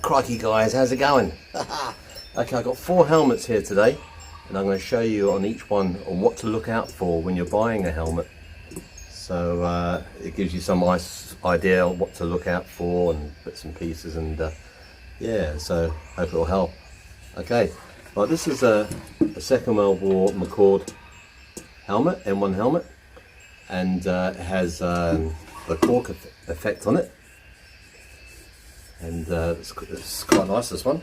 Crikey guys, how's it going? Okay, I've got 4 helmets here today, and I'm going to show you on each one on what to look out for when you're buying a helmet. So it gives you some nice idea what to look out for and bits and pieces, and yeah, so hope it'll help. Okay, well, this is a Second World War McCord helmet, M1 helmet, and it has the cork effect on it. And it's quite nice, this one.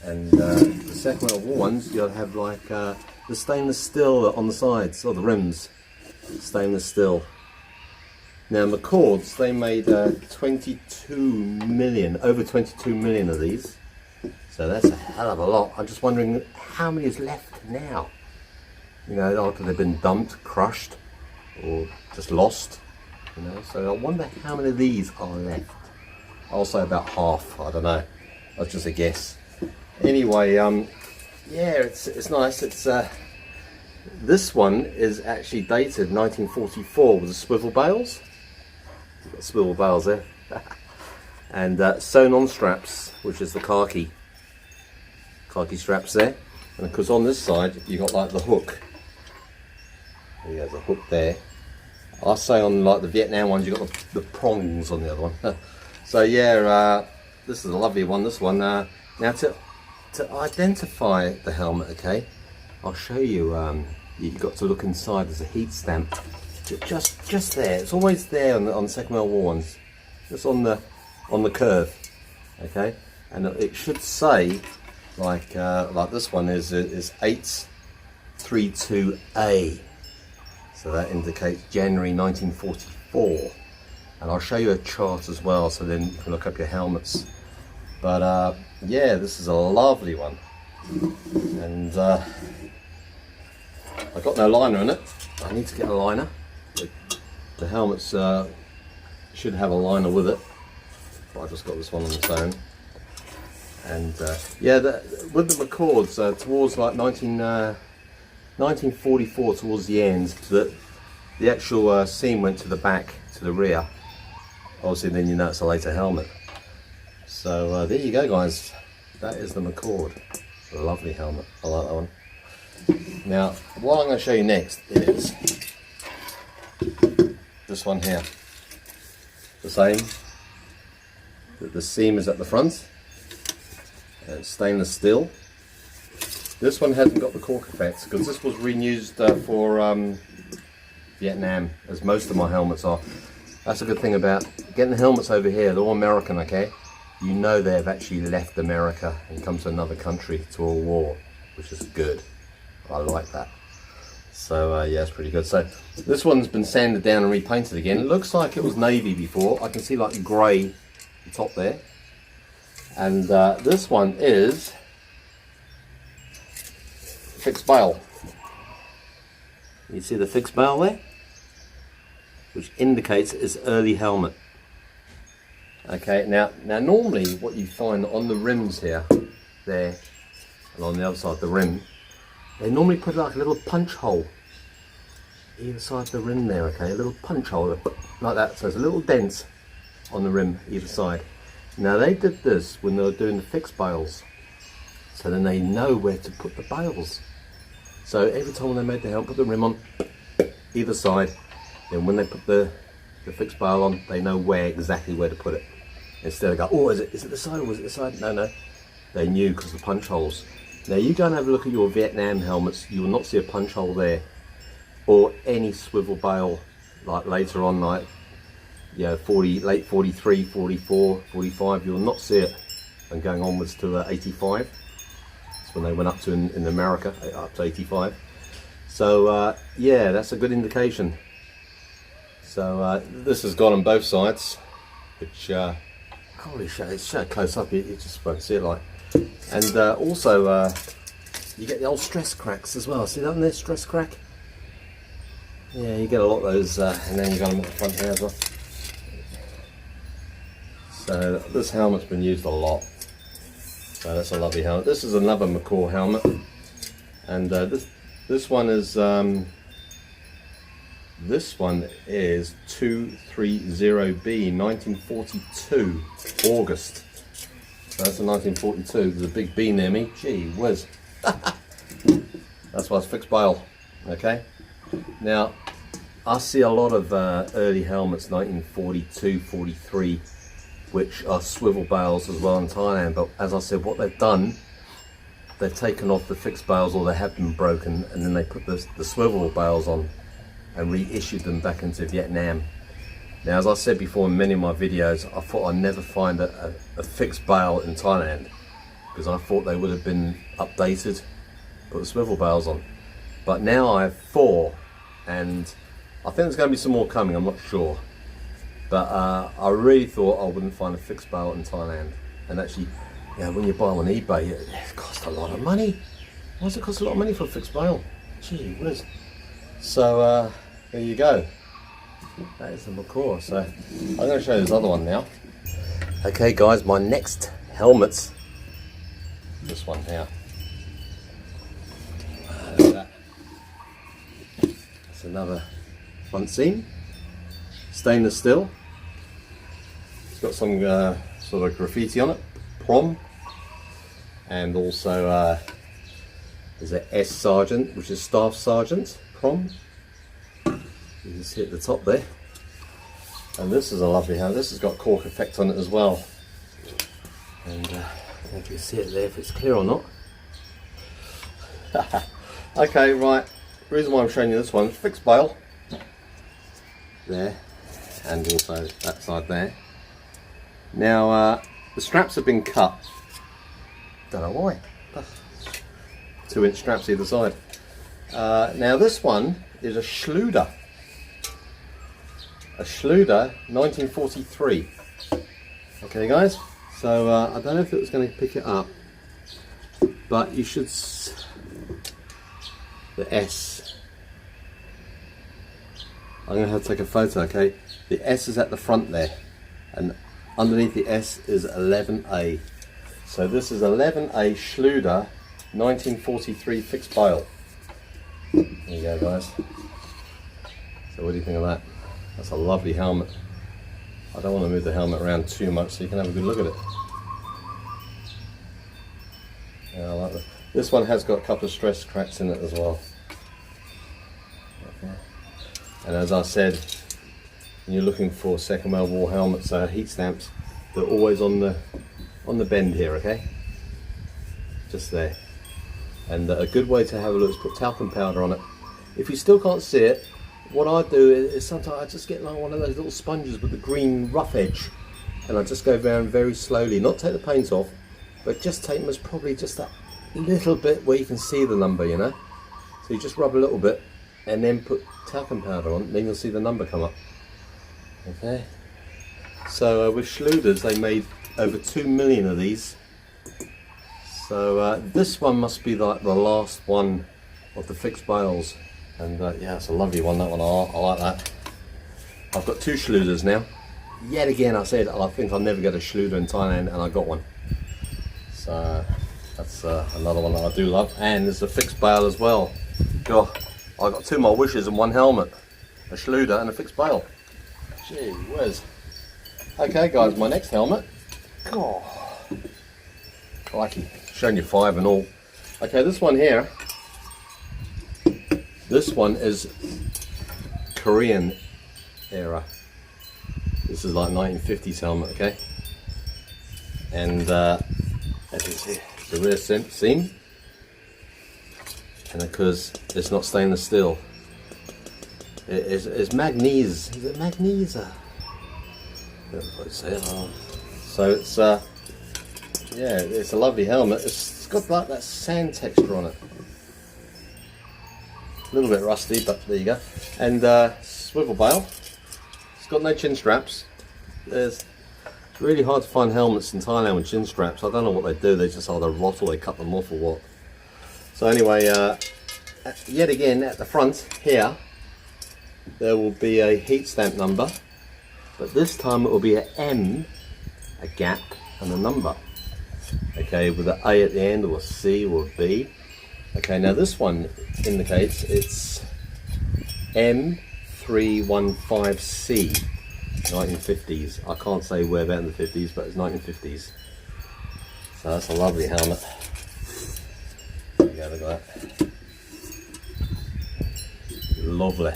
And the Second World War ones, you'll have like the stainless steel on the sides, or the rims, stainless steel. Now McCords, they made 22 million, over 22 million of these. So that's a hell of a lot. I'm just wondering how many is left now. You know, after they've been dumped, crushed, or just lost. You know, so I wonder how many of these are left. I'll say about half, I don't know, that's just a guess. Anyway, yeah, it's nice. It's this one is actually dated 1944 with the swivel bales. Got swivel bales there. And sewn on straps, which is the khaki straps there. And of course on this side you got like the hook. There's a hook there. I say on like the Vietnam ones you got the prongs on the other one. So yeah, this is a lovely one, this one. Now to identify the helmet, okay, I'll show you. You've got to look inside. There's a heat stamp, just there. It's always there on the Second World War ones. Just on the curve, okay, and it should say like this one is 832A. So that indicates January 1944. And I'll show you a chart as well, so then you can look up your helmets. But yeah, this is a lovely one. And I've got no liner in it. I need to get a liner. The helmets should have a liner with it. But I just got this one on its own. And yeah, with the McCords, towards like 1944, towards the end, the actual seam went to the back, to the rear. Obviously then you know it's a later helmet. So there you go guys, that is the McCord. A lovely helmet, I like that one. Now what I'm going to show you next is this one here. The same, the seam is at the front, and it's stainless steel. This one hasn't got the cork effect because this was reused for Vietnam, as most of my helmets are. That's a good thing about getting the helmets over here. They're all American, okay? You know they've actually left America and come to another country to a war, which is good. I like that. So yeah, it's pretty good. So this one's been sanded down and repainted again. It looks like it was navy before. I can see like grey the top there. And this one is fixed bale. You see the fixed bale there? Which indicates it's early helmet. Okay, now normally what you find on the rims here, there, and on the other side of the rim, they normally put like a little punch hole either side of the rim there, okay, a little punch hole like that, so there's a little dent on the rim either side. Now they did this when they were doing the fixed bales, so then they know where to put the bales. So every time they made the helmet, put the rim on either side. Then when they put the fixed bale on, they know exactly where to put it. Instead of go, oh, is it the side or was it the side? No. They knew because of the punch holes. Now you go and have a look at your Vietnam helmets, you will not see a punch hole there. Or any swivel bale, like later on, like, you know, late 43, 44, 45, you will not see it. And going onwards to 85. That's when they went up to in America, up to 85. So yeah, that's a good indication. So this has gone on both sides, which holy shit, it's so close up you just won't see it like. And also you get the old stress cracks as well. See that one there, stress crack? Yeah, you get a lot of those, and then you got them at the front here as well. So this helmet's been used a lot. So that's a lovely helmet. This is another McCord helmet, and this one is 230B, 1942, August. So that's a 1942. There's a big B near me. Gee whiz. That's why it's fixed bale. Okay. Now, I see a lot of early helmets, 1942, 43, which are swivel bales as well in Thailand. But as I said, what they've done, they've taken off the fixed bales, or they have been broken, and then they put the swivel bales on and reissued them back into Vietnam. Now, as I said before in many of my videos, I thought I'd never find a fixed bale in Thailand, because I thought they would have been updated, put the swivel bales on. But now I have 4, and I think there's going to be some more coming, I'm not sure. But I really thought I wouldn't find a fixed bale in Thailand. And actually, yeah, when you buy them on eBay, it costs a lot of money. Why does it cost a lot of money for a fixed bale? Gee whiz. So there you go. That is the McCord. So I'm going to show you this other one now. Okay guys, my next helmet's this one here. Look at that. That's another front seam. Stainless steel. It's got some sort of graffiti on it. Prom. And also there's a S Sergeant, which is Staff Sergeant. Prom. You can see at the top there. And this is a lovely helmet. This has got cork effect on it as well. And I don't know if you can see it there, if it's clear or not. Okay, right. The reason why I'm showing you this one, fixed bale. There. And also that side there. Now, the straps have been cut. Don't know why. 2-inch straps either side. Now this one is a Schlueter. A Schlueter 1943. Okay guys, so I don't know if it was going to pick it up, but you should the S. I'm going to have to take a photo, okay? The S is at the front there, and underneath the S is 11A. So this is 11A Schlueter 1943 fixed bale. There you go guys. So what do you think of that? That's a lovely helmet. I don't want to move the helmet around too much so you can have a good look at it. Yeah, I like that. This one has got a couple of stress cracks in it as well. Okay. And as I said, when you're looking for Second World War helmets, heat stamps, they're always on the bend here, okay? Just there. And a good way to have a look is put talcum powder on it. If you still can't see it, what I do is sometimes I just get like one of those little sponges with the green rough edge, and I just go down very slowly, not take the paint off, but just take them as probably just that little bit where you can see the number, you know. So you just rub a little bit and then put talcum powder on, then you'll see the number come up. Okay. So with Schlueters, they made over 2 million of these. So this one must be like the last one of the fixed bales. And yeah, it's a lovely one, that one. I like that. I've got 2 Schlueters now. Yet again, I said I think I'll never get a Schlueter in Thailand, and I got one. So that's another one that I do love. And there's a fixed bale as well. God, I got 2 of my wishes in one helmet: a Schlueter and a fixed bale. Gee whiz. Okay, guys, my next helmet. Oh, crikey, showing you 5 and all. Okay, this one here. This one is Korean era. This is like 1950s helmet, okay? And as you see, the rear seam. And because it's not stainless steel, it's magnesium. Is it magnesium? I don't know if I say it. So it's yeah, it's a lovely helmet. It's got like that sand texture on it. A little bit rusty, but there you go. And swivel bale. It's got no chin straps. It's really hard to find helmets in Thailand with chin straps. I don't know what they do. They just either rot or they cut them off or what. So anyway, yet again at the front here, there will be a heat stamp number, but this time it will be an M, a gap, and a number. Okay, with an A at the end, or a C, or a B. Okay, now this one indicates it's M315C, 1950s. I can't say where about in the 50s, but it's 1950s. So that's a lovely helmet. There you go, look at that. Lovely.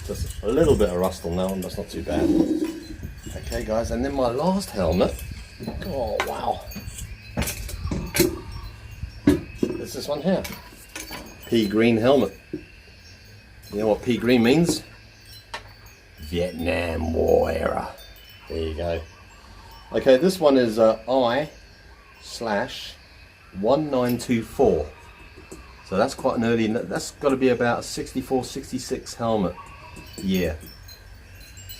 Just a little bit of rust on that one, that's not too bad. Okay guys, and then my last helmet. Oh wow. It's this one here. Pea green helmet. You know what pea green means? Vietnam War era. There you go. Okay, this one is I/1924. So that's quite an early, that's got to be about a 64, 66 helmet year.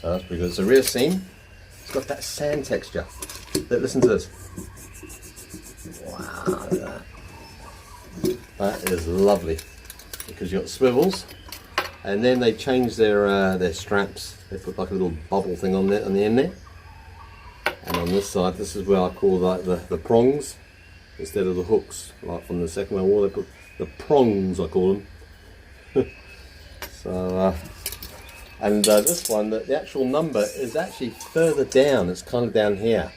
So that's pretty good. It's a rear seam. It's got that sand texture. Listen to this. Wow, look at that. That is lovely. Because you've got swivels. And then they changed their straps. They put like a little bubble thing on there, on the end there. And on this side, this is where I call like the prongs instead of the hooks. Like from the Second World War, they put the prongs, I call them. So, and this one, the actual number is actually further down. It's kind of down here.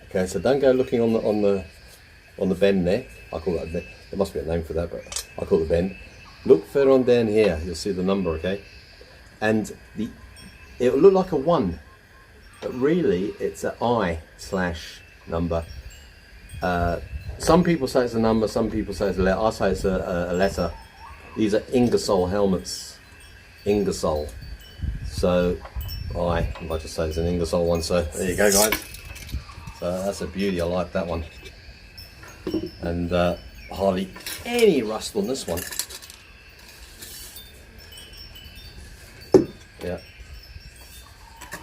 Okay, so don't go looking on the bend there. I call that. There must be a name for that, but I call it the bend. Look further on down here. You'll see the number. Okay, and it will look like a 1, but really it's an I/number. Some people say it's a number, some people say it's a letter. I say it's a letter. These are Ingersoll helmets. Ingersoll. So I just say it's an Ingersoll one. So there you go, guys. So that's a beauty. I like that one. And hardly any rust on this one. Yeah.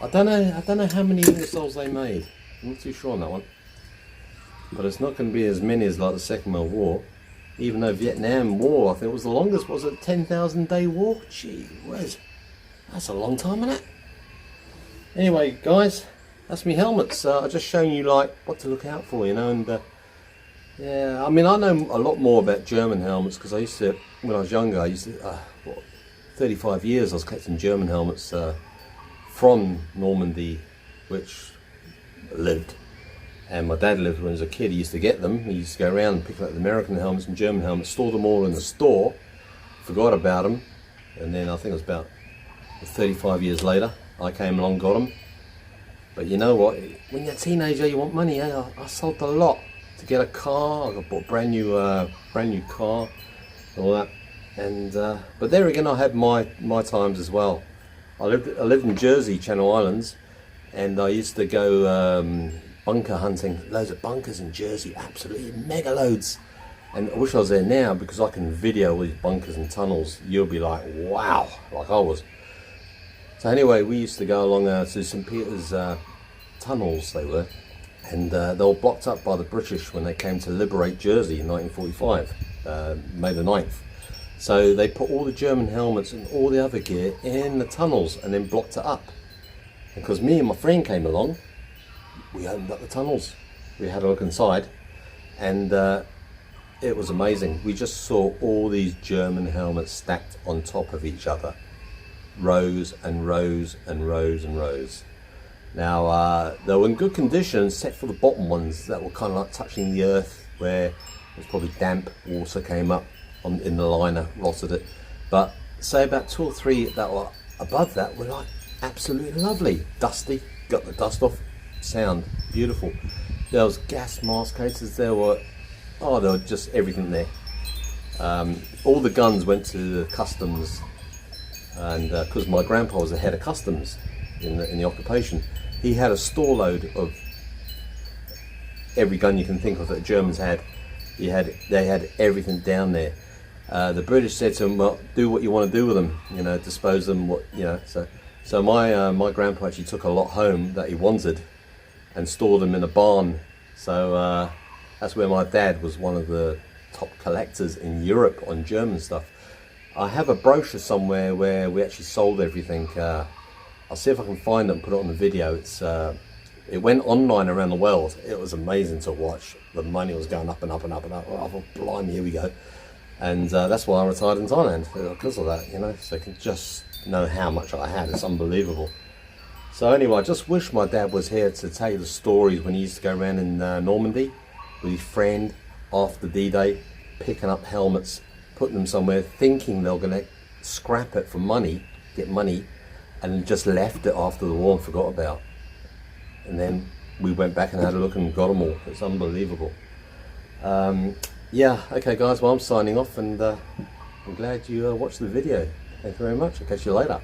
I don't know how many Ingersolls they made. I'm not too sure on that one. But it's not going to be as many as like the Second World War. Even though Vietnam War, I think it was the longest, was it 10,000 day war? Gee whiz. That's a long time, isn't it? Anyway, guys, that's me helmets. I've just shown you like what to look out for, you know, and yeah, I mean, I know a lot more about German helmets because I used to, when I was younger, I used to, 35 years I was collecting German helmets from Normandy, which lived. And my dad lived when he was a kid. He used to get them. He used to go around and pick up the American helmets and German helmets, store them all in the store, forgot about them, and then I think it was about 35 years later I came along, got them. But you know what? When you're a teenager, you want money. Eh? I sold a lot to get a car. I bought a brand new car, and all that. And but there again, I had my times as well. I lived in Jersey, Channel Islands, and I used to go bunker hunting. Loads of bunkers in Jersey, absolutely mega loads. And I wish I was there now because I can video all these bunkers and tunnels. You'll be like, wow, like I was. So anyway, we used to go along to St. Peter's tunnels, they were, and they were blocked up by the British when they came to liberate Jersey in 1945, May the 9th. So they put all the German helmets and all the other gear in the tunnels and then blocked it up. Because me and my friend came along, we opened up the tunnels. We had a look inside, and it was amazing. We just saw all these German helmets stacked on top of each other. Rows and rows and rows and rows. Now, they were in good condition, except for the bottom ones that were kind of like touching the earth, where it was probably damp, water came up in the liner, rotted it. But say about 2 or 3 that were above that were like absolutely lovely. Dusty, got the dust off, sound, beautiful. There was gas mask cases, there were just everything there. All the guns went to the customs, and because my grandpa was the head of customs in the occupation, he had a store load of every gun you can think of that the Germans had. They had everything down there. The British said to him, well, do what you want to do with them, you know, dispose them, so my grandpa actually took a lot home that he wanted and stored them in a barn. So that's where my dad was one of the top collectors in Europe on German stuff. I have a brochure somewhere where we actually sold everything. I'll see if I can find it and put it on the video. It went online around the world. It was amazing to watch. The money was going up and up and up and up. Oh, blimey, here we go. And that's why I retired in Thailand, because of that, you know, so you can just know how much I had. It's unbelievable. So anyway, I just wish my dad was here to tell you the stories when he used to go around in Normandy with his friend after D-Day, picking up helmets, putting them somewhere, thinking they're going to scrap it for money, get money, and just left it after the war and forgot about. And then we went back and had a look and got them all. It's unbelievable. Yeah, okay guys, well I'm signing off, and I'm glad you watched the video. Thank you very much. I'll catch you later.